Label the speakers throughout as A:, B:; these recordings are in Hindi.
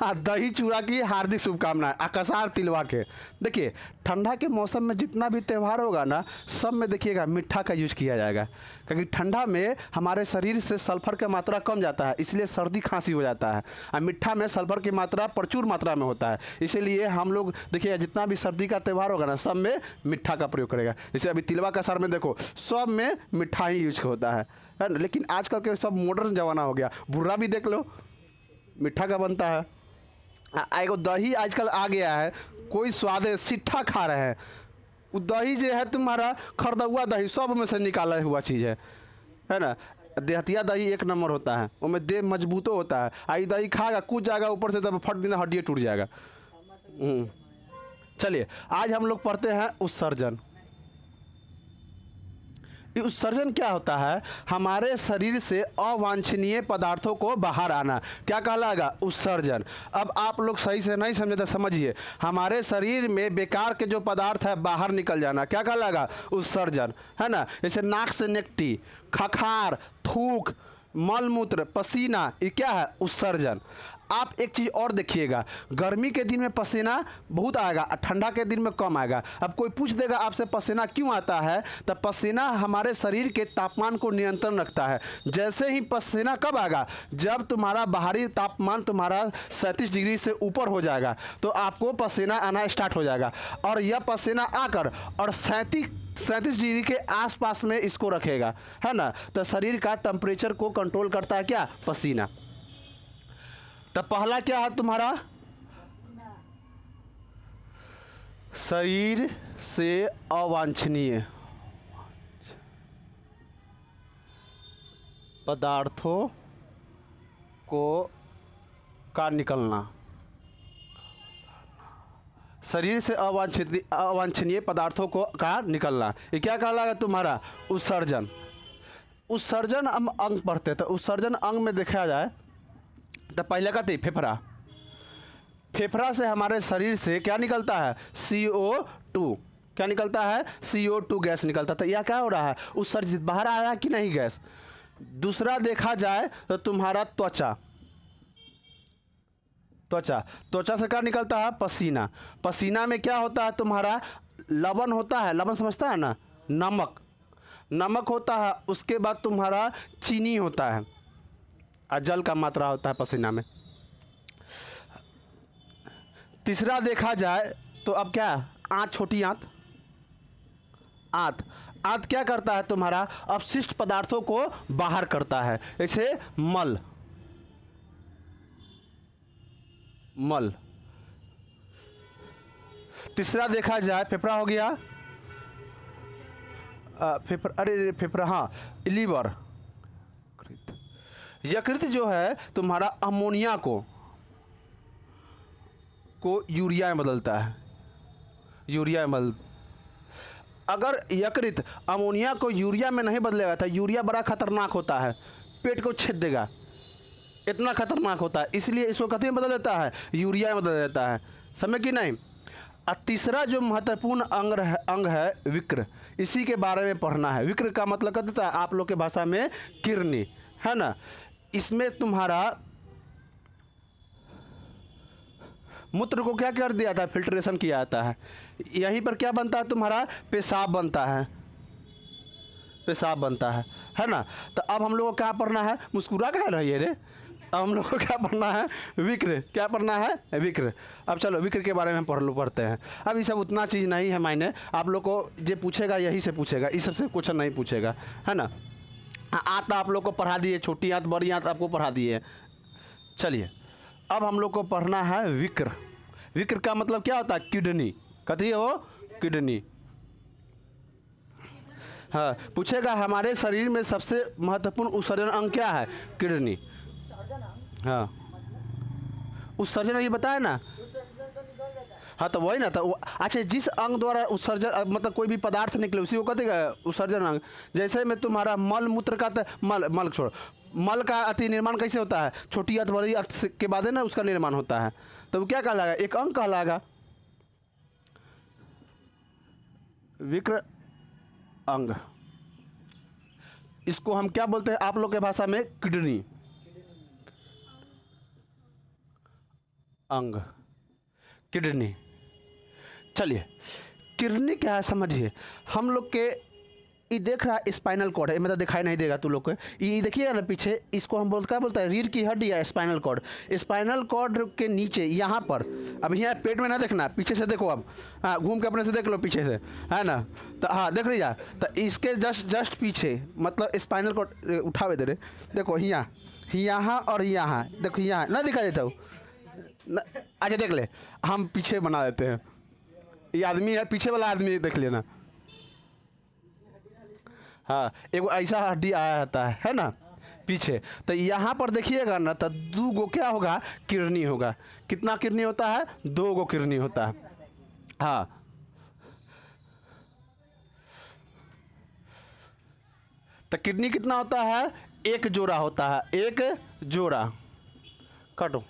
A: हाँ, दही चूड़ा की हार्दिक शुभकामनाएं अकसार तिलवा के। देखिए, ठंडा के मौसम में जितना भी त्यौहार होगा ना, सब में देखिएगा मीठा का यूज किया जाएगा, क्योंकि ठंडा में हमारे शरीर से सल्फर का मात्रा कम जाता है, इसलिए सर्दी खांसी हो जाता है। और मीठा में सल्फर की मात्रा प्रचुर मात्रा में होता है, इसीलिए हम लोग देखिएगा जितना भी सर्दी का त्यौहार होगा ना, सब में मीठा का प्रयोग करेगा। जैसे अभी तिलवा का सर में देखो, सब में मिठा ही यूज होता है ना। लेकिन आजकल के सब मॉडर्न जमाना हो गया, भुर्रा भी देख लो मिठा का बनता है। एगो दही आजकल आ गया है, कोई स्वाद है, सिट्ठा खा रहे हैं। वो दही जो है तुम्हारा खरदा हुआ दही सब में से निकाला हुआ चीज़ है ना। देहतिया दही एक नंबर होता है, उसमें देह मजबूतो होता है। आई दही खाएगा कूद जाएगा ऊपर से, तब फट देना हड्डी टूट जाएगा। चलिए, आज हम लोग पढ़ते हैं उत्सर्जन। उत्सर्जन क्या होता है? हमारे शरीर से अवांछनीय पदार्थों को बाहर आना, क्या कहलाएगा? उत्सर्जन। अब आप लोग सही से नहीं समझे तो समझिए, हमारे शरीर में बेकार के जो पदार्थ है बाहर निकल जाना, क्या कहलाएगा? उत्सर्जन, है ना। जैसे नाक से नेकटी, खखार, थूक, मलमूत्र, पसीना, ये क्या है? उत्सर्जन। आप एक चीज़ और देखिएगा, गर्मी के दिन में पसीना बहुत आएगा, ठंडा के दिन में कम आएगा। अब कोई पूछ देगा आपसे पसीना क्यों आता है, तो पसीना हमारे शरीर के तापमान को नियंत्रण रखता है। जैसे ही पसीना कब आएगा? जब तुम्हारा बाहरी तापमान तुम्हारा 37 डिग्री से ऊपर हो जाएगा, तो आपको पसीना आना स्टार्ट हो जाएगा। और यह पसीना आकर और 37 डिग्री के आसपास में इसको रखेगा, है ना। तो शरीर का टेम्परेचर को कंट्रोल करता है क्या? पसीना। तो पहला क्या है तुम्हारा? शरीर से अवांछनीय पदार्थों को का निकलना। शरीर से अवांछनीय पदार्थों को का निकलना, ये क्या कहलाएगा तुम्हारा? उत्सर्जन। उत्सर्जन हम अंग पढ़ते, तो उत्सर्जन अंग में देखा जाए तो पहले कहते फेफड़ा। फेफड़ा से हमारे शरीर से क्या निकलता है? CO2। क्या निकलता है? CO2 गैस निकलता था। यह क्या हो रहा है? उत्सर्जित, बाहर आ रहा है कि नहीं गैस। दूसरा देखा जाए तो तुम्हारा त्वचा। त्वचा से क्या निकलता है? पसीना। पसीना में क्या होता है तुम्हारा? लवण होता है, लवण समझता है ना, नमक होता है। उसके बाद तुम्हारा चीनी होता है, और जल का मात्रा होता है पसीना में। तीसरा देखा जाए तो अब क्या? आंत, छोटी आंत। आंत क्या करता है तुम्हारा? अपशिष्ट पदार्थों को बाहर करता है, जैसे मल। तीसरा देखा जाए, फेफड़ा हो गया, फेफड़ा, हाँ, लीवर। यकृत जो है तुम्हारा अमोनिया को यूरिया में बदलता है, अगर यकृत अमोनिया को यूरिया में नहीं बदलेगा तो यूरिया बड़ा खतरनाक होता है, पेट को छेद देगा, इतना खतरनाक होता है। इसलिए इसको कथी में बदल देता है? यूरिया में बदल देता है, समझ कि नहीं। और तीसरा जो महत्वपूर्ण अंग है विक्र, इसी के बारे में पढ़ना है। विक्र का मतलब कर देता है आप लोग के भाषा में किडनी, है ना। इसमें तुम्हारा मूत्र को क्या कर दिया था? फिल्ट्रेशन किया जाता है। यहीं पर क्या बनता है तुम्हारा? पेशाब बनता है ना। तो अब हम लोग को क्या पढ़ना है? मुस्कुरा कह रही है रे। अब हम लोग को क्या पढ़ना है? विक्र। क्या पढ़ना है? विक्र। अब चलो विक्र के बारे में पढ़ते हैं। अब ये सब उतना चीज़ नहीं है, मायने आप लोग को जो पूछेगा यही से पूछेगा, इस सबसे क्वेश्चन नहीं पूछेगा, है ना। आंत आप लोग को पढ़ा दिए, छोटी आंत बड़ी आंत आपको पढ़ा दिए। चलिए, अब हम लोग को पढ़ना है विक्र। विक्र का मतलब क्या होता है? किडनी। कथी हो? किडनी। हाँ, पूछेगा हमारे शरीर में सबसे महत्वपूर्ण उत्सर्जन अंग क्या है? किडनी। हाँ, उत्सर्जन ये बताया ना। हाँ, तो वही ना। तो अच्छा, जिस अंग द्वारा उत्सर्जन मतलब कोई भी पदार्थ निकले उसी को कहते हैं उत्सर्जन अंग। जैसे में तुम्हारा मल मूत्र का मल छोड़ो, मल का अति निर्माण कैसे होता है? छोटी आंत बड़ी आंत के बाद है ना उसका निर्माण होता है, तो वो क्या कहलाएगा? एक अंग कहलाएगा, विक्र अंग। इसको हम क्या बोलते हैं आप लोग के भाषा में? किडनी। अंग किडनी। चलिए किडनी क्या है समझिए। हम लोग के ये देख रहा है स्पाइनल कॉर्ड है, मतलब दिखाई नहीं देगा तू लोग को, ये देखिएगा ना पीछे, इसको हम क्या बोलते हैं, रीढ़ की हड्डी या स्पाइनल कॉर्ड। स्पाइनल कॉर्ड के नीचे यहाँ पर, अब यहाँ पेट में ना देखना, पीछे से देखो अब, हाँ घूम के अपने से देख लो पीछे से, है ना, तो हाँ देख लीजिए, तो इसके जस्ट पीछे मतलब स्पाइनल कॉर्ड उठावे दे रहे, देखो यहाँ और यहाँ, देखो यहाँ ना दिखा देता हूँ, अच्छा देख ले, हम पीछे बना देते हैं, ये आदमी है, पीछे वाला आदमी देख लेना, हाँ एक ऐसा हड्डी आया रहता है ना पीछे, तो यहाँ पर देखिएगा ना, तो 2 गो क्या होगा, किडनी होगा। कितना किडनी होता है, 2 गो किडनी होता है। हाँ तो किडनी कितना होता है, 1 जोड़ा होता है, 1 जोड़ा, काटो,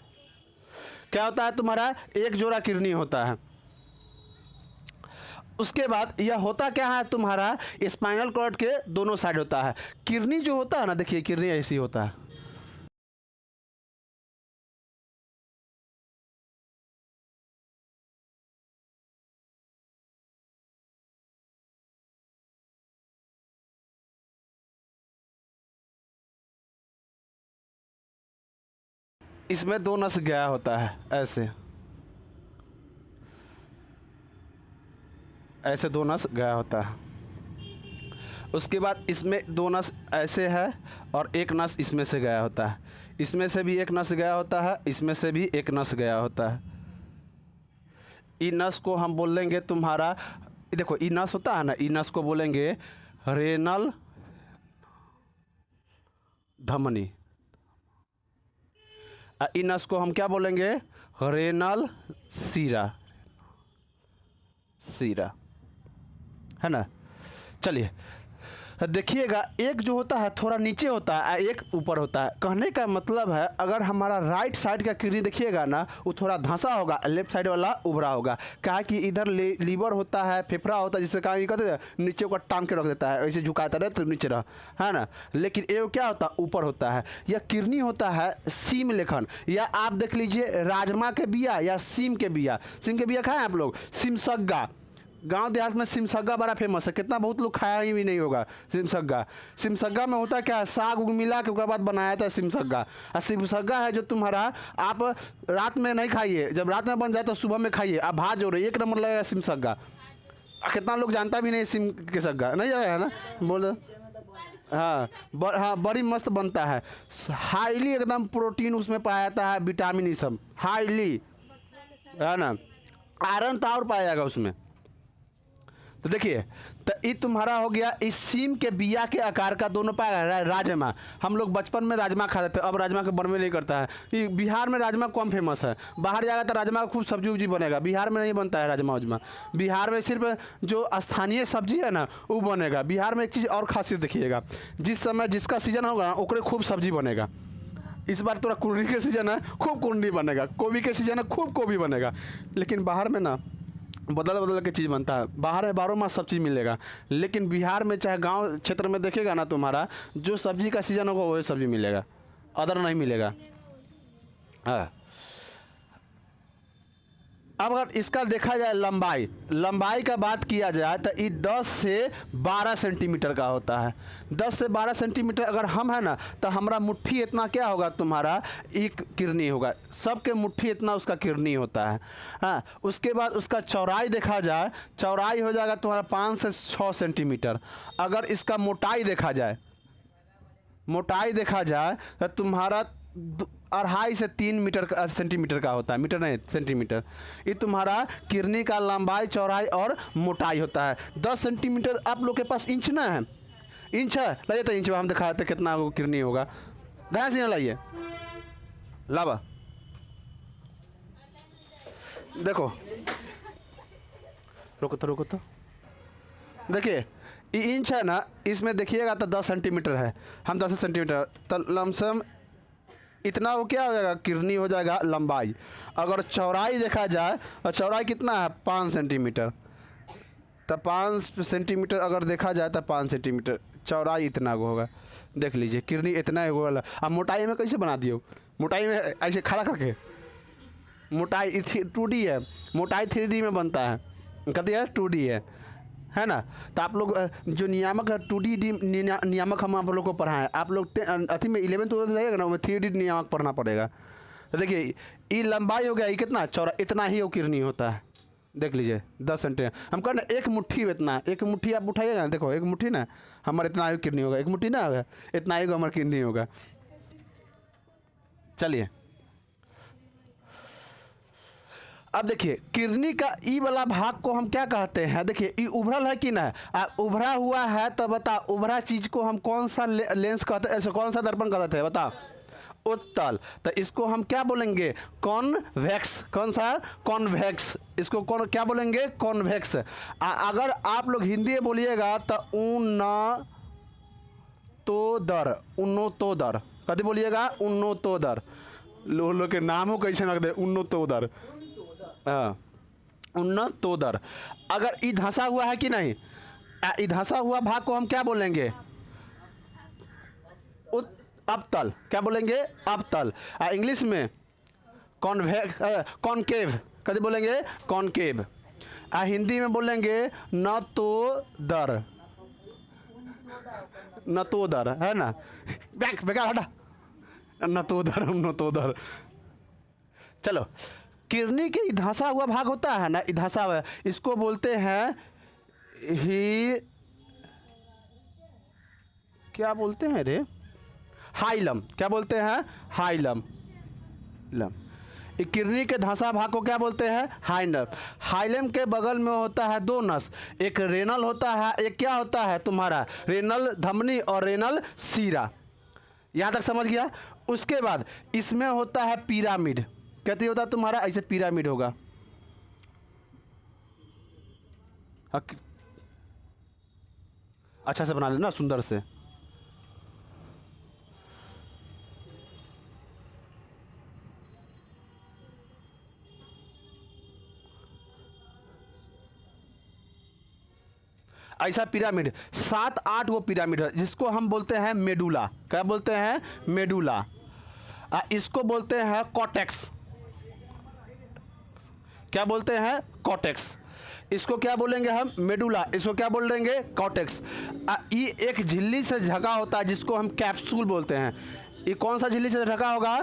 A: क्या होता है तुम्हारा, 1 जोड़ा किडनी होता है। उसके बाद यह होता क्या है तुम्हारा, स्पाइनल कॉर्ड के दोनों साइड होता है। किडनी जो होता है ना, देखिए किडनी ऐसी होता है, इसमें 2 नस गया होता है, ऐसे ऐसे 2 नस गया होता है। उसके बाद इसमें 2 नस ऐसे है और 1 नस इसमें से गया होता है, इसमें से भी 1 नस गया होता है, इसमें से भी 1 नस गया होता है। ई नस को हम बोलेंगे तुम्हारा, देखो ई नस होता है ना, ई नस को बोलेंगे रेनल धमनी, ई नस को हम क्या बोलेंगे, रेनल सीरा, सीरा, है ना। चलिए देखिएगा, एक जो होता है थोड़ा नीचे होता है, एक ऊपर होता है। कहने का मतलब है, अगर हमारा राइट साइड का किडनी देखिएगा ना, वो थोड़ा धंसा होगा, लेफ्ट साइड वाला उभरा होगा। क्या कि इधर लीवर होता है, फेफड़ा होता है, जिससे क्या कहते हैं, नीचे को टांग के रख देता है, ऐसे झुकाता रहे तो नीचे रह, है ना। लेकिन ये क्या होता है, ऊपर होता है। यह किडनी होता है सीम लेखन, या आप देख लीजिए राजमा के बिया या सीम के बिया। सीम के बिया खाए आप लोग, सिमसग्गा, गांव देहात में सिमसग्गा बड़ा फेमस है, कितना बहुत लोग खाया ही भी नहीं होगा सिमसग्गा। सिमसग्गा में होता क्या है, साग उग मिला के बाद बनाया था सिमसग्गा। और सिमसग्गा है जो तुम्हारा, आप रात में नहीं खाइए, जब रात में बन जाए तो सुबह में खाइए, आप भात जोड़ रहे, 1 नंबर लगेगा सिमसग्गा। कितना लोग जानता भी नहीं सिम के सग्गा, नहीं जाएगा ना, बोल। हाँ हाँ बड़ी मस्त बनता है, हाईली एकदम प्रोटीन उसमें पाया जाता है, विटामिन ये सब हाईली, है ना, आयरन तो और पाया जाएगा उसमें। तो देखिए, तो ये तुम्हारा हो गया इस सीम के बिया के आकार का, दोनों पाया राजमा। हम लोग बचपन में राजमा खाते थे, अब राजमा के बनवे नहीं करता है। ये बिहार में राजमा कम फेमस है, बाहर जाएगा तो राजमा का खूब सब्जी उब्जी बनेगा, बिहार में नहीं बनता है राजमा उजमा। बिहार में सिर्फ जो स्थानीय सब्जी है ना वो बनेगा। बिहार में एक चीज़ और खासियत देखिएगा, जिस समय जिसका सीजन होगा ना ओकरे खूब सब्जी बनेगा। इस बार थोड़ा कुंडली के सीजन है, खूब कुंडली बनेगा, गोभी के सीजन है, खूब गोभी बनेगा। लेकिन बाहर में ना बदल बदल के चीज़ बनता है, बाहर है 12 मास सब चीज़ मिलेगा। लेकिन बिहार में चाहे गांव क्षेत्र में देखेगा ना, तुम्हारा जो सब्जी का सीजन होगा वही सब्जी मिलेगा, अदर नहीं मिलेगा। हाँ, अब अगर इसका देखा जाए लंबाई, लंबाई का बात किया जाए तो ये 10 से 12 सेंटीमीटर का होता है। 10 से 12 सेंटीमीटर अगर हम है ना, तो हमारा मुट्ठी इतना क्या होगा, तुम्हारा एक किडनी होगा, सबके मुट्ठी इतना उसका किडनी होता है। हाँ, उसके बाद उसका चौड़ाई देखा जाए, चौड़ाई हो जाएगा तुम्हारा 5 से 6 सेंटीमीटर। अगर इसका मोटाई देखा जाए, मोटाई देखा जाए तो तुम्हारा 2.5 से 3 मीटर का सेंटीमीटर का होता है, मीटर नहीं सेंटीमीटर। ये तुम्हारा किडनी का लंबाई, चौड़ाई और मोटाई होता है। 10 सेंटीमीटर आप लोग के पास इंच ना है, इंच है, लाइए तो इंच में हम दिखाते कितना किडनी होगा। ध्यान से ना लाइए, लावा देखो, रुको तो देखिए, ये इंच है ना, इसमें देखिएगा तो 10 सेंटीमीटर है, हम 10 सेंटीमीटर, तो लमसम इतना वो क्या हो जाएगा, किडनी हो जाएगा लंबाई। अगर चौड़ाई देखा जाए, और चौड़ाई कितना है 5 सेंटीमीटर, तो 5 सेंटीमीटर अगर देखा जाए तो 5 सेंटीमीटर चौड़ाई इतना होगा। देख लीजिए किडनी इतना होगा। अब मोटाई में कैसे बना दियो, मोटाई में ऐसे खड़ा करके मोटाई 2D है, मोटाई 3D में बनता है, कहते हैं 2D है ना। तो आप लोग जो नियामक है 2D नियामक हम आप लोग को पढ़ाएं, आप लोग अथी में 11th रहेगा ना, उसमें 3D नियामक पढ़ना पड़ेगा। तो देखिए ये लंबाई हो गया, ये कितना चौड़ा, इतना ही किरनी होता है, देख लीजिए 10 सेंटीमीटर। हम कहना एक मुट्ठी में इतना, एक मुट्ठी आप उठाइएगा ना, देखो एक मुट्ठी ना हमारा इतना ही किरनी होगा, एक मुट्ठी ना होगा इतना ही हमारा किरनी होगा। चलिए अब देखिए किरनी का ई वाला भाग को हम क्या कहते हैं, देखिए ई उभरल है कि ना, उभरा हुआ है तो बता उभरा चीज को हम कौन सा लेंस कहते हैं, ऐसे कौन सा दर्पण कहते हैं बता, उत्तल। तो इसको हम क्या बोलेंगे, कॉन्वेक्स। कौन सा, कॉन्वेक्स। इसको कौन क्या बोलेंगे, कॉन्वेक्स। अगर आप लोग हिंदी में बोलिएगा तो उन्नतोदर, उन्नतोदर कभी बोलिएगा, उन्नतोदर। लोग के नामों कैसे रख दे, उन्नतोदर, हाँ उन्नतोदर। अगर ई धंसा हुआ है कि नहीं, ई धंसा हुआ भाग को हम क्या बोलेंगे, अपतल। क्या बोलेंगे, अपतल। इंग्लिश में कॉन्वेक्स, कॉनकेव कभी बोलेंगे, कॉनकेव। हिंदी में बोलेंगे नतोदर, नतोदर है ना, बेकार हटा, नतोदर, नतोदर। चलो किरनी के धंसा हुआ भाग होता है ना, धंसा हुआ, इसको बोलते हैं ही, क्या बोलते हैं रे, हाइलम। क्या बोलते हैं, हाइलम। किरनी के धंसा भाग को क्या बोलते हैं, हाइलम। हाइलम के बगल में होता है दो नस, एक रेनल होता है, एक क्या होता है तुम्हारा, रेनल धमनी और रेनल सीरा। यहाँ तक समझ गया। उसके बाद इसमें होता है पिरामिड। कहते होता है तुम्हारा ऐसे पिरामिड होगा, अच्छा से बना देना सुंदर से। ऐसा पिरामिड 7-8 वो पिरामिड है, जिसको हम बोलते हैं मेडुला। क्या बोलते हैं, मेडुला। इसको बोलते हैं कॉर्टेक्स। क्या बोलते हैं, कॉर्टेक्स। इसको क्या बोलेंगे हम, मेडुला। इसको क्या बोलेंगे, कॉर्टेक्स। ये एक झिल्ली से ढका होता है जिसको हम कैप्सूल बोलते हैं। ये कौन सा झिल्ली से ढका होगा,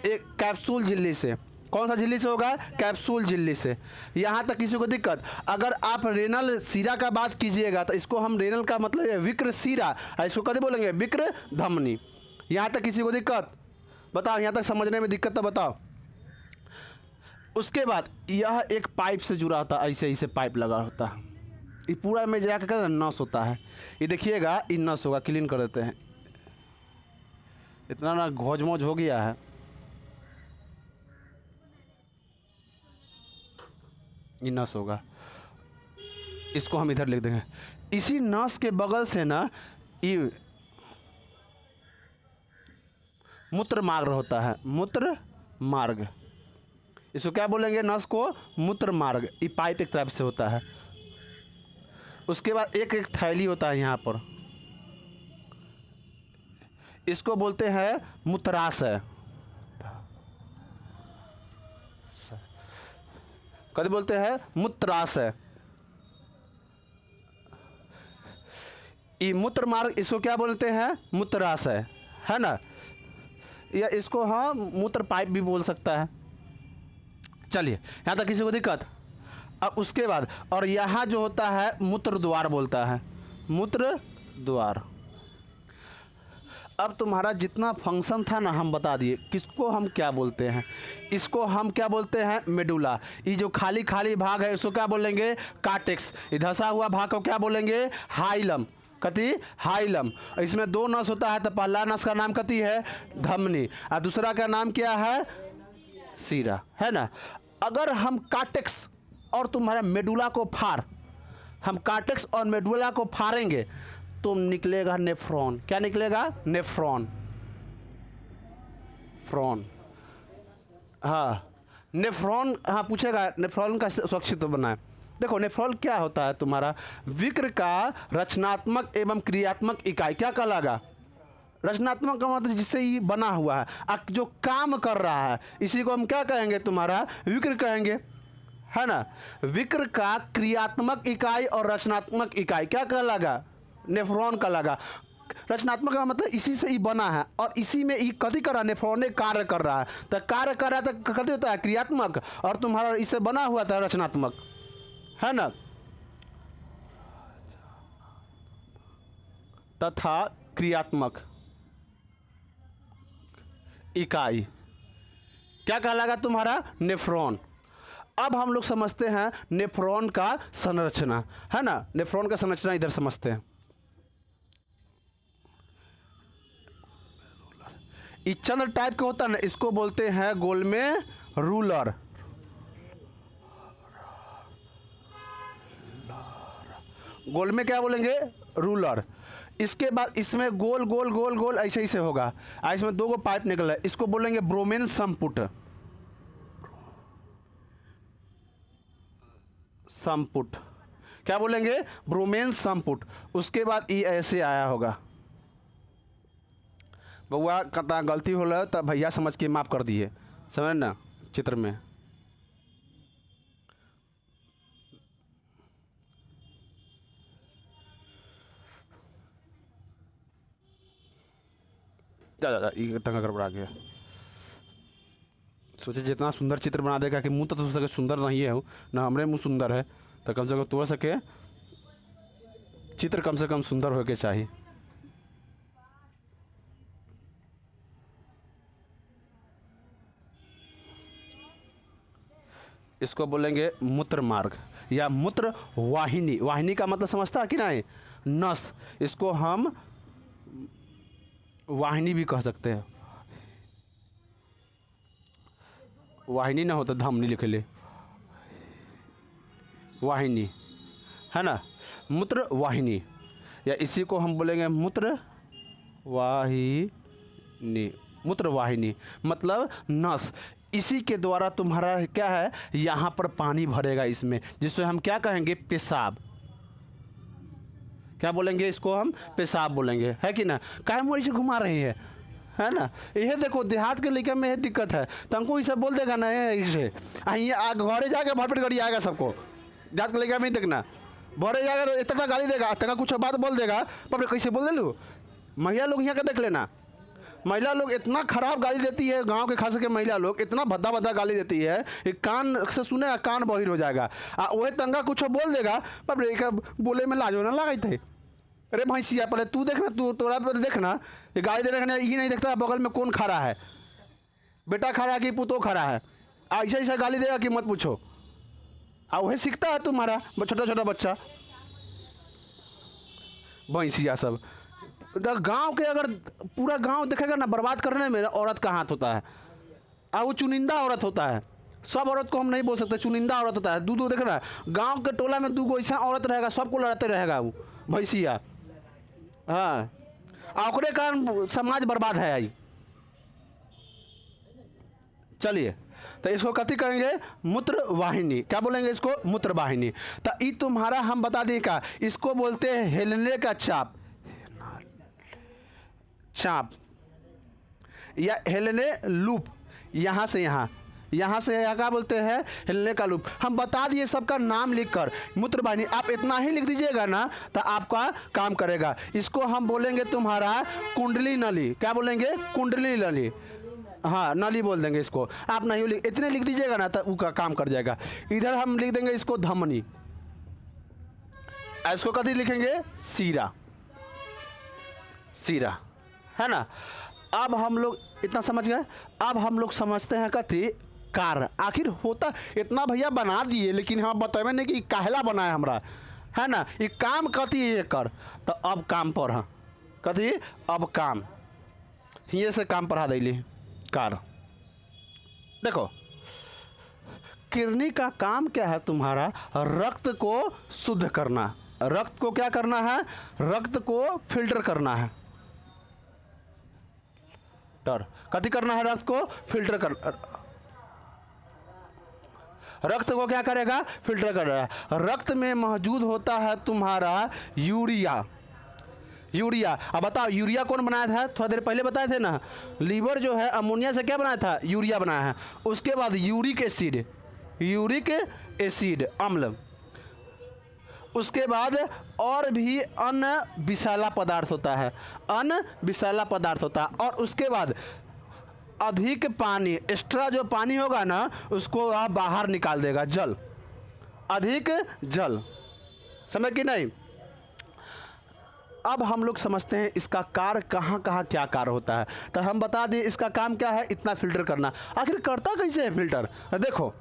A: एक कैप्सूल झिल्ली से। कौन सा झिल्ली से होगा, कैप्सूल झिल्ली से। यहाँ तक किसी को दिक्कत, अगर आप रेनल सीरा का बात कीजिएगा तो इसको हम, रेनल का मतलब है विक्र सीरा, इसको कभी बोलेंगे विक्र धमनी। यहाँ तक किसी को दिक्कत बताओ, यहाँ तक समझने में दिक्कत तो बताओ। उसके बाद यह एक पाइप से जुड़ा होता है, ऐसे ऐसे पाइप लगा होता है, ये पूरा में जाकर कर नस होता है। ये देखिएगा ये नस होगा, क्लीन कर देते हैं, इतना ना घोजमोज हो गया है। ये नस होगा, इसको हम इधर लिख देंगे। इसी नस के बगल से ना ये मूत्र मार्ग होता है, मूत्र मार्ग। इसको क्या बोलेंगे, नस को मूत्र मार्ग। ये पाइप एक तरफ से होता है। उसके बाद एक एक थैली होता है यहाँ पर, इसको बोलते हैं मूत्राशय। कभी बोलते हैं मूत्राशय। ये मूत्र मार्ग, इसको क्या बोलते हैं, मूत्राशय, है ना। या इसको हाँ मूत्र पाइप भी बोल सकता है। चलिए यहाँ तक किसी को दिक्कत। अब उसके बाद और यहाँ जो होता है मूत्र द्वार बोलता है, मूत्र द्वार। अब तुम्हारा जितना फंक्शन था ना हम बता दिए, किसको हम क्या बोलते हैं। इसको हम क्या बोलते हैं, मेडुला। ये जो खाली खाली भाग है इसको क्या बोलेंगे, कार्टेक्स। ये धंसा हुआ भाग को क्या बोलेंगे, हाइलम। कति, हाइलम। इसमें दो नस होता है, तो पहला नस का नाम कति है, धमनी, और दूसरा का नाम क्या है, सीरा, है ना। अगर हम कार्टेक्स और तुम्हारा मेडुला को हम कार्टेक्स और मेडुला को फाड़ेंगे तो निकलेगा नेफ्रॉन। क्या निकलेगा, नेफ्रॉन। फ्रॉन, हाँ नेफ्रॉन, हाँ पूछेगा नेफ्रॉन का सुरक्षित बनाए। देखो नेफ्रॉन क्या होता है तुम्हारा, विक्र का रचनात्मक एवं क्रियात्मक इकाई। क्या कहलागा, रचनात्मक का मतलब जिससे ये बना हुआ है, जो काम कर रहा है, इसी को हम क्या कहेंगे, तुम्हारा विक्र कहेंगे, है ना। विक्र का क्रियात्मक इकाई और रचनात्मक इकाई क्या कहलागा, नेफ्रॉन कहलागा। रचनात्मक का मतलब इसी से ही बना है और इसी में ये कथी कर रहा है, नेफ्रॉन कार्य कर रहा है, तो कार्य कर रहा है तो कथी होता है, क्रियात्मक, और तुम्हारा इससे बना हुआ था रचनात्मक, है ना। तथा क्रियात्मक इकाई क्या कहलागा, तुम्हारा नेफ्रॉन। अब हम लोग समझते हैं नेफ्रॉन का संरचना, है ना। नेफ्रॉन का संरचना इधर समझते हैं। इस चंद्र टाइप का होता है ना, इसको बोलते हैं गोल में रूलर। गोल में क्या बोलेंगे, रूलर। इसके बाद इसमें गोल गोल गोल गोल ऐसे ही से होगा, इसमें दो गो पाइप निकल रहा है, इसको बोलेंगे ब्रोमेन संपुट। संपुट क्या बोलेंगे, ब्रोमेन संपुट। उसके बाद ये ऐसे आया होगा, बउआ कता गलती हो रहा है तो भैया समझ के माफ़ कर दिए, समझ ना चित्र में। ये तंगा गड़बड़ा गया। सोचे जितना सुंदर चित्र बना देगा कि मुंह तो सके सुंदर नहीं है ना, हमरे मुंह सुंदर है, तो कम से कम तोड़ सके चित्र कम से कम सुंदर हो के चाहिए। इसको बोलेंगे मूत्र मार्ग या मूत्र वाहिनी। वाहिनी का मतलब समझता है कि नहीं, नस। इसको हम वाहिनी भी कह सकते हैं। वाहिनी ना होता धमनी लिख ले, वाहिनी, है ना, मूत्र वाहिनी, या इसी को हम बोलेंगे मूत्र वाहिनी। मूत्र वाहिनी मतलब नस। इसी के द्वारा तुम्हारा क्या है, यहाँ पर पानी भरेगा इसमें, जिससे हम क्या कहेंगे, पेशाब। क्या बोलेंगे इसको, हम पेशाब बोलेंगे, है कि ना। काय मोरी से घुमा रही है ना। ये देखो देहात के लड़का में ये दिक्कत है, तो हमको ये सब बोल देगा ना इसे, घरे जाके भरपेट गाड़ी आएगा सबको। देहात के लड़का में ही देखना, भरे जाएगा तो इतना गाली देगा, तक कुछ बात बोल देगा, पर कैसे बोल दे लू। महिला लोग यहाँ का देख लेना, महिला लोग इतना खराब गाली देती है, गांव के खास के महिला लोग इतना भद्दा भद्दा गाली देती है, एक कान से सुने कान बहिर हो जाएगा। वही तंगा कुछ बोल देगा, पर बोले में लाजो ना लगाई थे। अरे भैंसिया पहले तू देखना, तू तोरा पर देखना, ये गाली दे रखना यही नहीं देखता बगल में कौन खड़ा है, बेटा खड़ा है कि पुतो खड़ा है। ऐसा ऐसा गाली देगा कि मत पूछो। वही सीखता है तुम्हारा छोटा छोटा बच्चा, भैंसिया सब। गांव के अगर पूरा गांव देखेगा ना, बर्बाद करने में औरत का हाथ होता है, वो चुनिंदा औरत होता है। सब औरत को हम नहीं बोल सकते, चुनिंदा औरत होता है। दू देख रहा है, गांव के टोला में दू गो ऐसा औरत रहेगा, सबको लड़ते रहेगा वो भैंसिया। हाँ, ओकरे कारण समाज बर्बाद है आई। चलिए, तो इसको कथी करेंगे, मूत्र वाहिनी। क्या बोलेंगे इसको, मूत्र वाहिनी। तो ये तुम्हारा हम बता दें का, इसको बोलते हैं हेलने का चाप, चाप या हेलने लूप। यहाँ से यहाँ, यहाँ से यहाँ क्या बोलते हैं, हिलने का लूप। हम बता दिए सबका नाम लिखकर, मूत्र वाहिनी। आप इतना ही लिख दीजिएगा ना तो आपका काम करेगा। इसको हम बोलेंगे तुम्हारा कुंडली नली। क्या बोलेंगे, कुंडली नली। हाँ, नली बोल देंगे इसको। आप नहीं इतने लिख दीजिएगा ना तो उसका काम कर जाएगा। इधर हम लिख देंगे इसको धमनी, इसको कभी लिखेंगे सीरा, सीरा, है ना। अब हम लोग इतना समझ गए। अब हम लोग समझते हैं कथी, कार्य। आखिर होता इतना भैया बना दिए, लेकिन हम बतावे नहीं कि काहला बना है हमरा, है ना। ये काम कथी है कर, तो अब काम पर हाँ कथी, अब काम ये से काम पढ़ा दिली कार्य। देखो किडनी का काम क्या है, तुम्हारा रक्त को शुद्ध करना। रक्त को क्या करना है, रक्त को फिल्टर करना है। कथी करना है, रक्त को फिल्टर कर, रक्त को क्या करेगा, फिल्टर कर रहा है। रक्त में मौजूद होता है तुम्हारा यूरिया। यूरिया। अब बताओ यूरिया कौन बनाया था, थोड़ा देर पहले बताए थे ना, लीवर जो है अमोनिया से क्या बनाया था, यूरिया बनाया है। उसके बाद यूरिक एसिड, यूरिक एसिड अम्ल। उसके बाद और भी अन्य विषैला पदार्थ होता है, अन्य विषैला पदार्थ होता है। और उसके बाद अधिक पानी, एक्स्ट्रा जो पानी होगा ना उसको आप बाहर निकाल देगा, जल, अधिक जल, समझ कि नहीं। अब हम लोग समझते हैं इसका कार्य कहाँ कहाँ क्या कार्य होता है। तो हम बता दें इसका काम क्या है, इतना फिल्टर करना। आखिर करता कैसे है फिल्टर, देखो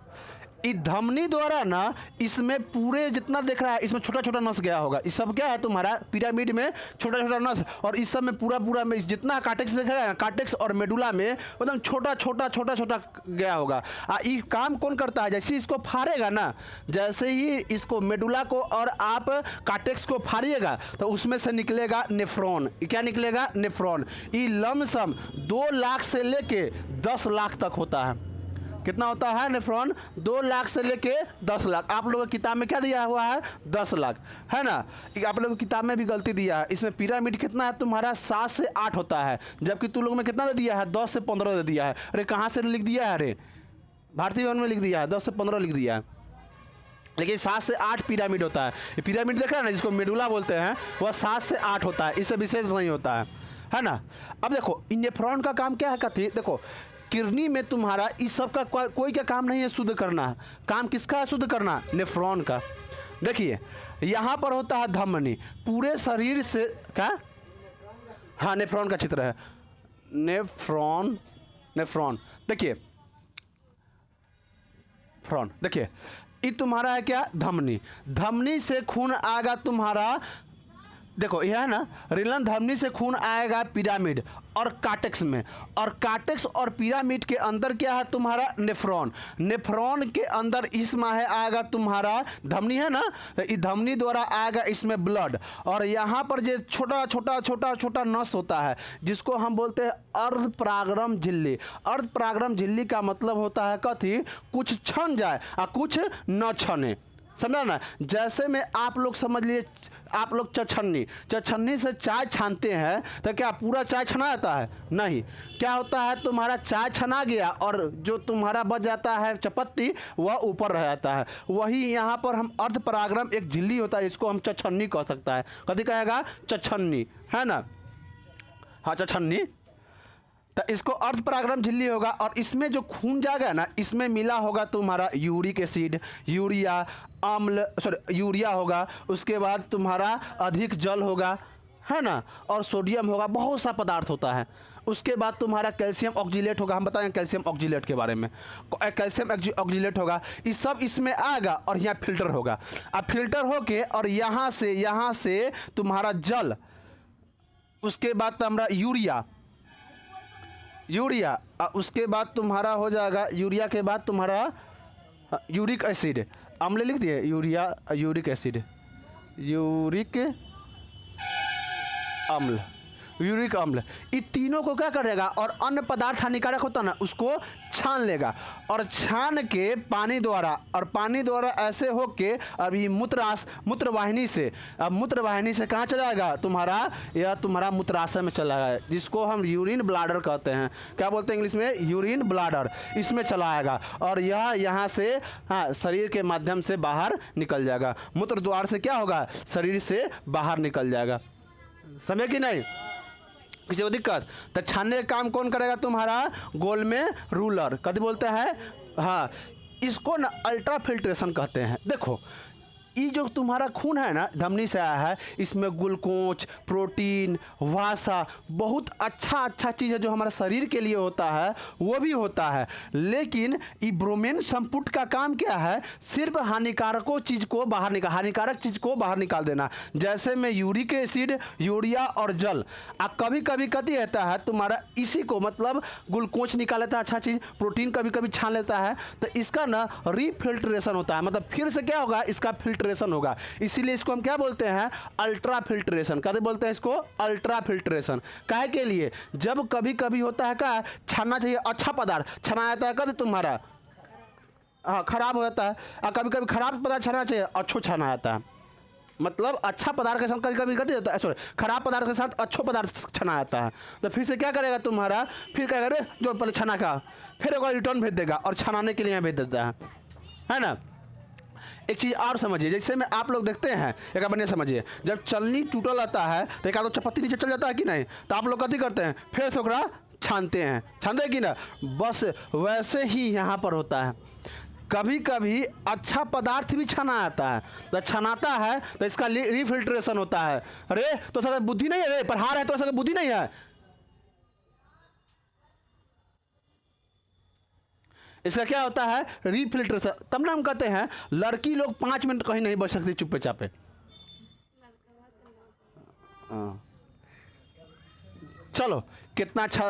A: इस धमनी द्वारा ना, इसमें पूरे जितना देख रहा है इसमें छोटा छोटा नस गया होगा, इस सब क्या है तुम्हारा पिरामिड में छोटा छोटा नस, और इस सब में पूरा पूरा में जितना कार्टेक्स देख रहा है, कार्टेक्स और मेडुला में एकदम छोटा छोटा छोटा छोटा गया होगा। ये काम कौन करता है, जैसे इसको फाड़ेगा ना, जैसे ही इसको मेडुला को और आप कार्टेक्स को फाड़िएगा तो उसमें से निकलेगा नेफ्रॉन। क्या निकलेगा, नेफ्रॉन। ये लमसम 2 लाख से लेके 10 लाख तक होता है। कितना होता है नेफ्रॉन, 2 लाख से लेके 10 लाख। आप लोगों की किताब में क्या दिया हुआ है, 10 लाख, है ना। आप लोगों की किताब में भी गलती दिया है, इसमें पिरामिड कितना है तुम्हारा 7 से 8 होता है, जबकि तुम लोगों में कितना दे दिया है, 10 से 15 दे दिया है। अरे कहाँ से लिख दिया है, अरे भारतीय वन में लिख दिया है 10 से 15 लिख दिया है, लेकिन 7 से 8 पिरामिड होता है। ये पिरामिड देख रहे हैं ना, जिसको मेडुला बोलते हैं, वह 7 से 8 होता है, इससे विशेष नहीं होता है ना। अब देखो इन नेफ्रॉन का काम क्या है, कथी, देखो किडनी में तुम्हारा इस सब का कोई क्या काम नहीं है शुद्ध करना है, काम किसका है शुद्ध करना, नेफ्रॉन का। देखिए यहाँ पर होता है धमनी, पूरे शरीर से क्या, हाँ नेफ्रॉन का चित्र है, नेफ्रॉन, नेफ्रॉन देखिए, फ्रॉन देखिए, ये तुम्हारा है क्या, धमनी। धमनी से खून आएगा तुम्हारा, देखो यह है ना, रीलन धमनी से खून आएगा पिरामिड और कार्टेक्स में, और कार्टेक्स और पिरामिड के अंदर क्या है तुम्हारा, नेफ्रॉन। नेफ्रॉन के अंदर इसमें है आएगा तुम्हारा, धमनी है ना, तो इस धमनी द्वारा आएगा इसमें ब्लड। और यहाँ पर जो छोटा छोटा छोटा छोटा नस होता है जिसको हम बोलते हैं अर्धपरागरम झिल्ली। अर्धपरागरम झिल्ली का मतलब होता है कथी, कुछ छन जाए और कुछ न छने, समझा ना। जैसे में आप लोग समझ लिए, आप लोग छन्नी से चाय छानते हैं तो क्या पूरा चाय छना जाता है, नहीं। क्या होता है तुम्हारा चाय छना गया और जो तुम्हारा बच जाता है चपत्ती वह ऊपर रह जाता है। वही यहाँ पर हम अर्धपरागरम एक झिल्ली होता है, इसको हम छन्नी कह सकता है, कभी कहेगा छन्नी, है ना, हाँ छन्नी। तो इसको अर्धपरागरम झिल्ली होगा, और इसमें जो खून जाएगा ना, इसमें मिला होगा तुम्हारा यूरिक एसिड, यूरिया अम्ल, सॉरी यूरिया होगा, उसके बाद तुम्हारा अधिक जल होगा, है ना, और सोडियम होगा, बहुत सा पदार्थ होता है। उसके बाद तुम्हारा कैल्शियम ऑक्जिलेट होगा, हम बताएंगे कैल्शियम ऑक्जिलेट के बारे में। कैल्शियम ऑक्जिलेट होगा, ये सब इसमें आएगा और यहाँ फिल्टर होगा। अब फिल्टर होके और यहाँ से तुम्हारा जल, उसके बाद तुम्हारा यूरिया, उसके बाद तुम्हारा हो जाएगा, यूरिया के बाद तुम्हारा यूरिक एसिड, अम्ल लिख दिए, यूरिया यूरिक एसिड, यूरिक अम्ल, यूरिक अम्ल, ये तीनों को क्या करेगा, और अन्य पदार्थ हानिकारक होता ना उसको छान लेगा, और छान के पानी द्वारा, और पानी द्वारा ऐसे होके अभी मूत्रवाहिनी से, अब मूत्रवाहिनी से कहाँ चला जाएगा तुम्हारा, यह तुम्हारा मूत्राशय में चला जाएगा, जिसको हम यूरिन ब्लाडर कहते हैं। क्या बोलते हैं इंग्लिश में, यूरिन ब्लाडर, इसमें चला आएगा, और यह यहाँ से हाँ शरीर के माध्यम से बाहर निकल जाएगा। मूत्र द्वार से क्या होगा, शरीर से बाहर निकल जाएगा, समझे कि नहीं, किसी को दिक्कत। तो छानने का काम कौन करेगा तुम्हारा, गोल में रूलर, कभी बोलते हैं, हाँ इसको ना अल्ट्रा फिल्ट्रेशन कहते हैं। देखो ये जो तुम्हारा खून है ना धमनी से आया है, इसमें ग्लूकोज, प्रोटीन, वसा, बहुत अच्छा चीज़ है जो हमारे शरीर के लिए होता है, वो भी होता है। लेकिन ये ब्रोमीन संपुट का काम क्या है, सिर्फ हानिकारक चीज़ को बाहर निकाल देना। जैसे में यूरिक एसिड, यूरिया और जल। कभी कभी कती रहता है तुम्हारा, इसी को मतलब ग्लूकोज निकाल लेता है, अच्छा चीज़, प्रोटीन कभी कभी छान लेता है, तो इसका ना रीफिल्ट्रेशन होता है, मतलब फिर से क्या होगा, इसका फिल्ट्रेशन होगा। इसीलिए इसको हम क्या बोलते हैं, अल्ट्रा फिल्ट्रेशन। क्या बोलते हैं इसको, अल्ट्रा फिल्ट्रेशन। काहे के लिए, जब कभी कभी होता है क्या, छानना चाहिए अच्छा पदार्थ, छना जाता है कभी तुम्हारा हाँ खराब हो जाता है, और कभी कभी खराब पदार्थ छाना चाहिए, अच्छो छाना जाता है। मतलब अच्छा पदार्थ के साथ कभी कभी गति होता है, सॉरी खराब पदार्थ के साथ अच्छो पदार्थ छना जाता है। तो फिर से क्या करेगा तुम्हारा, फिर क्या करे जो पहले छना का, फिर एक बार रिटर्न भेज देगा और छनाने के लिए भेज देता है ना। एक चीज़ और समझिए, जैसे में आप लोग देखते हैं, एक बढ़िया समझिए, जब चलनी टूटल आता है तो एक आध चपत्ती नीचे चल जाता है कि नहीं, तो आप लोग कथी करते हैं, फिर से ओकरा छानते हैं, छानते हैं कि ना। बस वैसे ही यहाँ पर होता है, कभी कभी अच्छा पदार्थ भी छना आता है, तो छनाता है तो इसका रिफिल्ट्रेशन होता है। अरे तो सर बुद्धि नहीं है, अरे पढ़ा रहे तो सर बुद्धि नहीं है, इसका क्या होता है रिफिल्ट्रेशन। तब ना हम कहते हैं लड़की लोग 5 मिनट कहीं नहीं बच सकती चुप्पे चापे। चलो कितना अच्छा,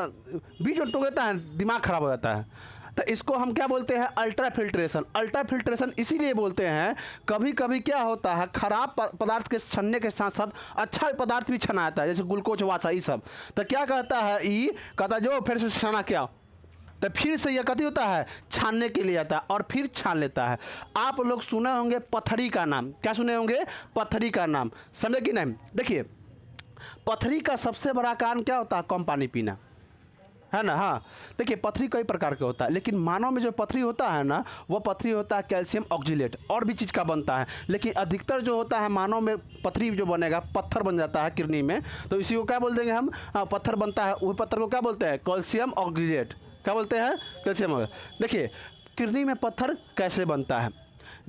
A: बीच में टोक देता है दिमाग खराब हो जाता है। तो इसको हम क्या बोलते हैं अल्ट्रा फिल्ट्रेशन। अल्ट्रा फिल्ट्रेशन इसीलिए बोलते हैं, कभी कभी क्या होता है खराब पदार्थ के छनने के साथ साथ अच्छा पदार्थ भी छना आता है, जैसे ग्लूकोज वासा ये सब। तो क्या कहता है ई, कहता है जो फिर से छना क्या, तो फिर से यह कथी होता है छानने के लिए आता है और फिर छान लेता है। आप लोग सुने होंगे पथरी का नाम, क्या सुने होंगे पथरी का नाम, समझे कि नहीं। देखिए पथरी का सबसे बड़ा कारण क्या होता है, कम पानी पीना, है ना। हाँ देखिए पथरी कई प्रकार के होता है, लेकिन मानव में जो पथरी होता है ना, वो पथरी होता है कैल्शियम ऑक्जिलेट, और भी चीज़ का बनता है, लेकिन अधिकतर जो होता है मानव में पथरी जो बनेगा, पत्थर बन जाता है किडनी में, तो इसी को क्या बोल देंगे हम, पत्थर बनता है, वो पत्थर को क्या बोलते हैं कैल्शियम ऑक्जिलेट, क्या बोलते हैं कैल्शियम। देखिए किडनी में पत्थर कैसे बनता है,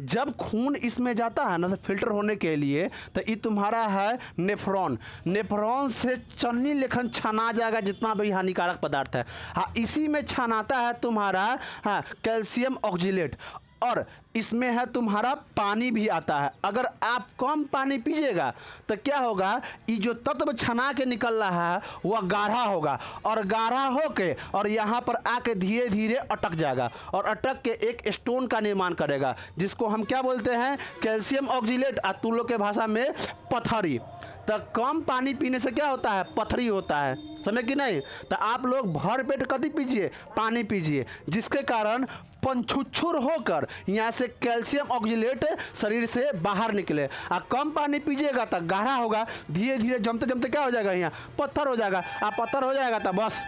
A: जब खून इसमें जाता है ना तो फिल्टर होने के लिए, तो ये तुम्हारा है नेफ्रॉन, नेफ्रॉन से चन्नी लेखन छना जाएगा जितना भी हानिकारक पदार्थ है। हाँ इसी में छनाता है तुम्हारा हाँ कैल्शियम ऑक्जिलेट, और इसमें है तुम्हारा पानी भी आता है। अगर आप कम पानी पीजिएगा तो क्या होगा, ये जो तत्व छना के निकल रहा है वह गाढ़ा होगा, और गाढ़ा होके और यहाँ पर आके धीरे धीरे अटक जाएगा, और अटक के एक स्टोन का निर्माण करेगा, जिसको हम क्या बोलते हैं कैल्शियम ऑक्जिलेट, और तुम लोग के भाषा में पथरी। तो कम पानी पीने से क्या होता है पथरी होता है, समझ कि नहीं। तो आप लोग भर पेट कभी पीजिए, पानी पीजिए, जिसके कारण पंछुच्छुर होकर यहाँ से कैल्शियम ऑक्जिलेट शरीर से बाहर निकले। और कम पानी पीजिएगा तो गाढ़ा होगा, धीरे धीरे जमते जमते क्या हो जाएगा यहाँ पत्थर हो जाएगा। आप पत्थर हो जाएगा तो बस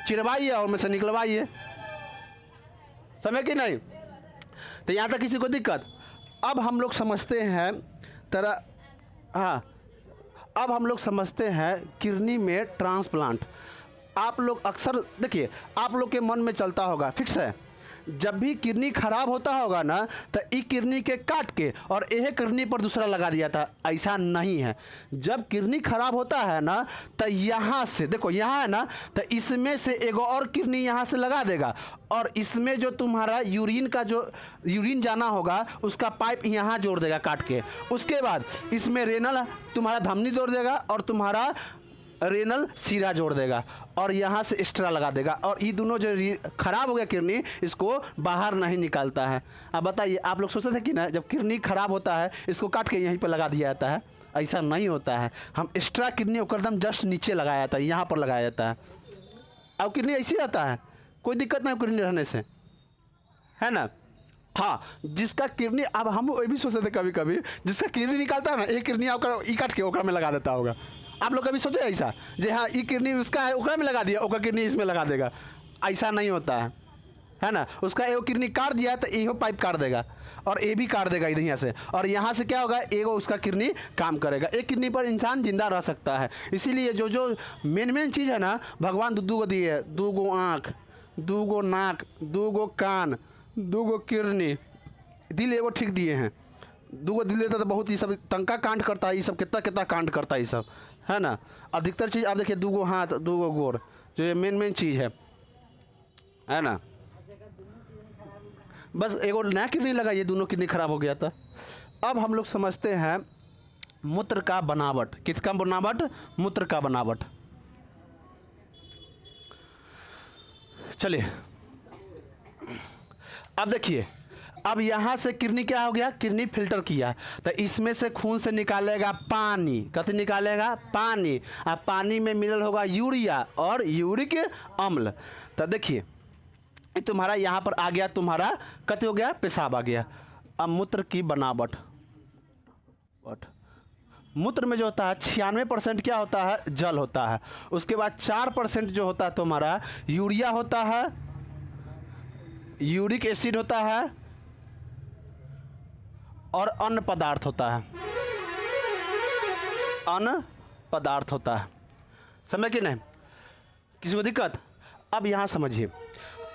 A: चिरवाइए और में से निकलवाइए, समझ कि नहीं। तो यहाँ तक किसी को दिक्कत। अब हम लोग समझते हैं तरह, हाँ अब हम लोग समझते हैं किडनी में ट्रांसप्लांट। आप लोग अक्सर देखिए, आप लोग के मन में चलता होगा फिक्स है, जब भी किडनी खराब होता होगा ना तो एक किडनी के काट के और एक किडनी पर दूसरा लगा दिया था, ऐसा नहीं है। जब किडनी खराब होता है ना तो यहाँ से देखो, यहाँ है ना, तो इसमें से एक और किडनी यहाँ से लगा देगा, और इसमें जो तुम्हारा यूरिन का जो यूरिन जाना होगा उसका पाइप यहाँ जोड़ देगा काट के। उसके बाद इसमें रेनल तुम्हारा धमनी जोड़ देगा और तुम्हारा रेनल सीरा जोड़ देगा, और यहाँ से एक्स्ट्रा लगा देगा, और ये दोनों जो खराब हो गया किडनी इसको बाहर नहीं निकालता है। अब बताइए आप लोग सोचते थे कि ना जब किडनी खराब होता है इसको काट के यहीं पर लगा दिया जाता है, ऐसा नहीं होता है। हम एक्स्ट्रा किडनी एकदम जस्ट नीचे लगाया जाता है, यहाँ पर लगाया जाता है। अब किडनी ऐसी रहता है, कोई दिक्कत नहीं किडनी रहने से, है ना। हाँ जिसका किडनी, अब हम वो भी सोचते थे कभी कभी जिसका किडनी निकालता है ना, एक किडनी आकर ई काट के ओकरा में लगा देता होगा। आप लोग कभी सोचे ऐसा जे हाँ ये किडनी उसका है ओकरा में लगा दिया, ओकर किडनी इसमें लगा देगा, ऐसा नहीं होता है ना। उसका एगो किडनी काट दिया तो एगो पाइप काट देगा और ये भी काट देगा इधर यहाँ से, और यहाँ से क्या होगा एगो उसका किडनी काम करेगा। एक किडनी पर इंसान जिंदा रह सकता है। इसीलिए जो जो मेन चीज़ है ना, भगवान दू गो दिए है, 2 गो आँख, 2 गो नाक, 2 गो कान, 2 गो किडनी, दिल एगो ठीक दिए हैं। 2 गो दिल देता तो बहुत, ये सब तंका कांड करता है, ये सब कितना कितना कांड करता है ये सब, है ना। अधिकतर चीज़ आप देखिए 2 गो हाथ, 2 गो गोर, जो ये मेन चीज़ है ना। बस एगो नया किडनी लगाइए, दोनों किडनी खराब हो गया था। अब हम लोग समझते हैं मूत्र का बनावट। किसका बनावट? मूत्र का बनावट। चलिए अब देखिए, अब यहाँ से किडनी क्या हो गया, किडनी फिल्टर किया तो इसमें से खून से निकालेगा पानी, कथी निकालेगा पानी, अब पानी में मिलल होगा यूरिया और यूरिक अम्ल। तो देखिए तुम्हारा यहाँ पर आ गया, तुम्हारा कथी हो गया पेशाब आ गया। अब मूत्र की बनावट, मूत्र में जो होता है 96% क्या होता है, जल होता है। उसके बाद 4% जो होता है तुम्हारा यूरिया होता है, यूरिक एसिड होता है और अन्य पदार्थ होता है, अन्य पदार्थ होता है। समझ कि नहीं, किसी को दिक्कत? अब यहाँ समझिए,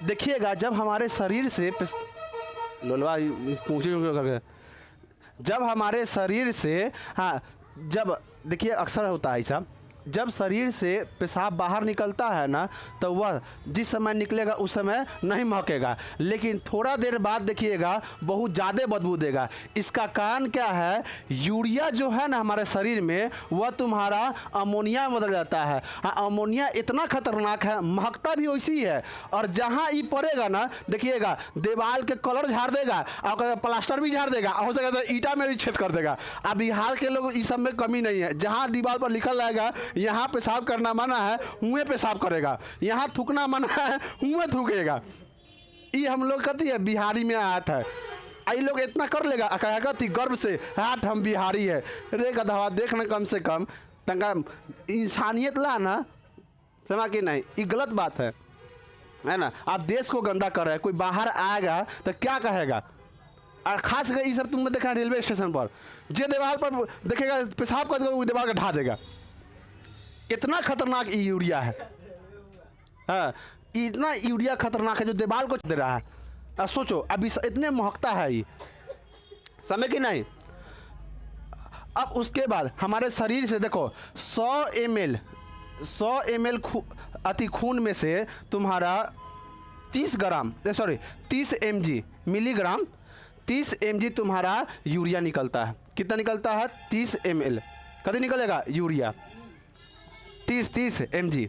A: देखिएगा जब हमारे शरीर से लोलवा करके, जब हमारे शरीर से, हाँ, जब देखिए अक्सर होता है ऐसा, जब शरीर से पेशाब बाहर निकलता है ना, तो वह जिस समय निकलेगा उस समय नहीं महकेगा, लेकिन थोड़ा देर बाद देखिएगा बहुत ज़्यादा बदबू देगा। इसका कारण क्या है, यूरिया जो है ना हमारे शरीर में, वह तुम्हारा अमोनिया में बदल जाता है। हाँ, अमोनिया इतना खतरनाक है, महकता भी वैसी है, और जहाँ ये पड़ेगा ना, देखिएगा दीवार के कलर झाड़ देगा और प्लास्टर भी झाड़ देगा, हो सके तो ईटा में भी छेद कर देगा। अब बिहार के लोग इस सब में कमी नहीं है, जहाँ दीवार पर लिखल रहेगा यहाँ पेशाब करना मना है, हुए पेशाब करेगा, यहाँ थूकना मना है, हुए थूकेगा। ये हम लोग कहती है बिहारी में आया था, आई लोग इतना कर लेगा, कहेगा थी गर्व से, हाथ हम बिहारी है। रे गधवा, देखना कम से कम तंगा इंसानियत ला ना, समझ कि नहीं, ये गलत बात है ना। आप देश को गंदा कर रहे हैं, कोई बाहर आएगा तो क्या कहेगा? और खास कर ये सब तुमने देखा रेलवे स्टेशन पर, जे दीवार पर देखेगा पेशाब कर देगा, वो दीवार का ढा देगा। इतना खतरनाक ये यूरिया है, हाँ, इतना यूरिया खतरनाक है जो दीवार को दे रहा है। अब सोचो, अभी इतने महकता है ये, समझ कि नहीं। अब उसके बाद हमारे शरीर से देखो 100 ml अति खून में से तुम्हारा 30 mg मिलीग्राम 30 mg तुम्हारा यूरिया निकलता है। कितना निकलता है? 30 ml। कभी निकलेगा यूरिया 30 mg,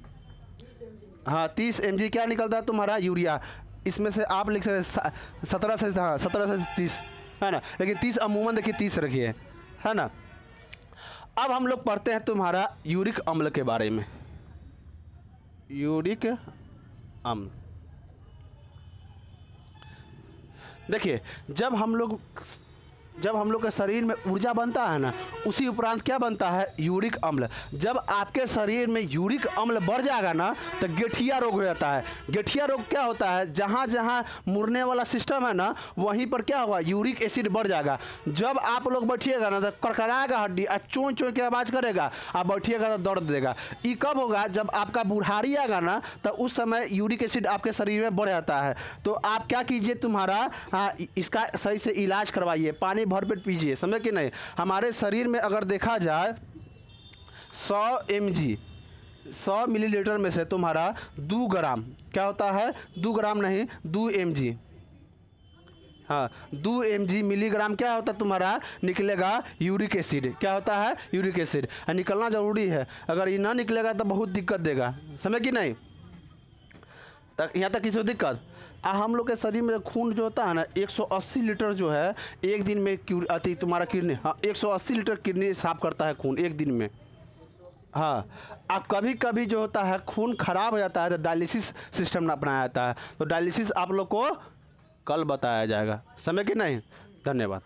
A: हाँ 30 mg क्या निकलता है तुम्हारा यूरिया। इसमें से आप लिख सकते 17 से 30 है ना, लेकिन 30 अमूमन देखिए 30 रखिए, है ना। अब हम लोग पढ़ते हैं तुम्हारा यूरिक अम्ल के बारे में। यूरिक अम्ल, देखिए जब हम लोग के शरीर में ऊर्जा बनता है ना, उसी उपरांत क्या बनता है? यूरिक अम्ल। जब आपके शरीर में यूरिक अम्ल बढ़ जाएगा ना, तो गेठिया रोग हो जाता है। गेठिया रोग क्या होता है? जहाँ जहाँ मुड़ने वाला सिस्टम है ना, वहीं पर क्या होगा? यूरिक एसिड बढ़ जाएगा। जब आप लोग बैठिएगा ना, तो कड़कड़ाएगा हड्डी, और चों चों की आवाज़ करेगा, आप बैठिएगा तो दर्द देगा। ये कब होगा? जब आपका बुढ़ारी आएगा ना, तो उस समय यूरिक एसिड आपके शरीर में बढ़ जाता है। तो आप क्या कीजिए, तुम्हारा इसका सही से इलाज करवाइए, पानी भरपेट पीजिए, समझे कि नहीं। हमारे शरीर में अगर देखा जाए 100 मिलीलीटर में से तुम्हारा 2 ग्राम क्या होता है? 2 ग्राम नहीं, 2 mg, हाँ 2 mg मिलीग्राम क्या होता है तुम्हारा? निकलेगा यूरिक एसिड। क्या होता है? Uric acid. निकलना जरूरी है, अगर ये ना निकलेगा तो बहुत दिक्कत देगा, समझे कि नहीं। तक यहाँ तक किसी को दिक्कत? हम लोग के शरीर में खून जो होता है ना, 180 लीटर जो है एक दिन में तुम्हारा किडनी, हाँ 180 लीटर किडनी साफ करता है खून एक दिन में। हाँ, अब कभी कभी जो होता है खून खराब हो जाता है तो डायलिसिस सिस्टम अपनाया जाता है। तो डायलिसिस आप लोग को कल बताया जाएगा, समझ कि नहीं। धन्यवाद।